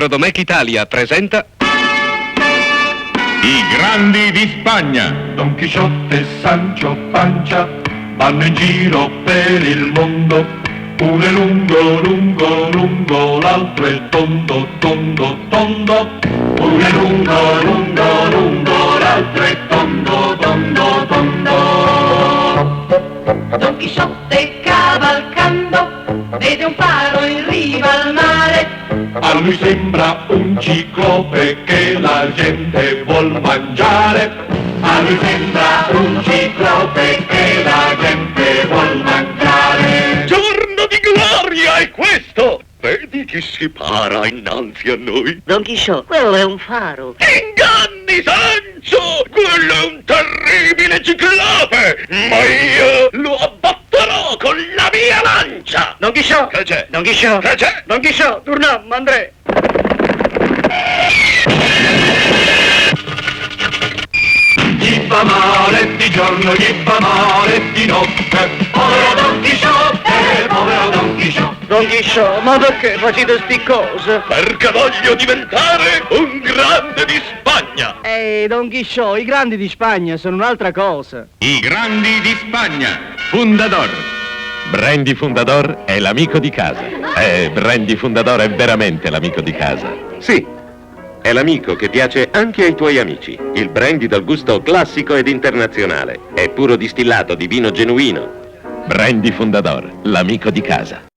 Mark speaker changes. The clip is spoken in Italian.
Speaker 1: Electrodomec Italia presenta
Speaker 2: I grandi di Spagna.
Speaker 3: Don Chisciotte e Sancho Pancia vanno in giro per il mondo. Uno è lungo, lungo, lungo, l'altro è tondo, tondo, tondo. Uno è lungo, lungo, lungo, l'altro è tondo, tondo, tondo.
Speaker 4: Don Chisciotte cavalcando vede un faro in riva al mare.
Speaker 3: A lui sembra un ciclope che la gente vuol mangiare. A lui sembra un ciclope che la gente vuol mangiare.
Speaker 2: Giorno di gloria è questo! Vedi chi si para innanzi a noi?
Speaker 5: Don Chisciotte, quello è un faro.
Speaker 2: Inganni, Sancho! Quello è un terribile ciclope! Ma io lo abbatterò con la mia lancia!
Speaker 5: Don Chisciotte!
Speaker 2: Che c'è?
Speaker 5: Don Chisciotte!
Speaker 2: Che c'è?
Speaker 5: Don Chisciotte, torniamo, Andrea!
Speaker 3: Gli fa male di giorno, gli fa male di notte. Povero Don Chisciotte, povero Don Chisciotte.
Speaker 5: Don Chisciotte, ma perché facete sti cose?
Speaker 2: Perché voglio diventare un grande di Spagna!
Speaker 5: Don Chisciotte, i grandi di Spagna sono un'altra cosa.
Speaker 2: I grandi di Spagna, Fundador.
Speaker 6: Brandy Fundador è l'amico di casa. Brandy Fundador è veramente l'amico di casa.
Speaker 7: Sì, è l'amico che piace anche ai tuoi amici. Il brandy dal gusto classico ed internazionale. È puro distillato di vino genuino.
Speaker 6: Brandy Fundador, l'amico di casa.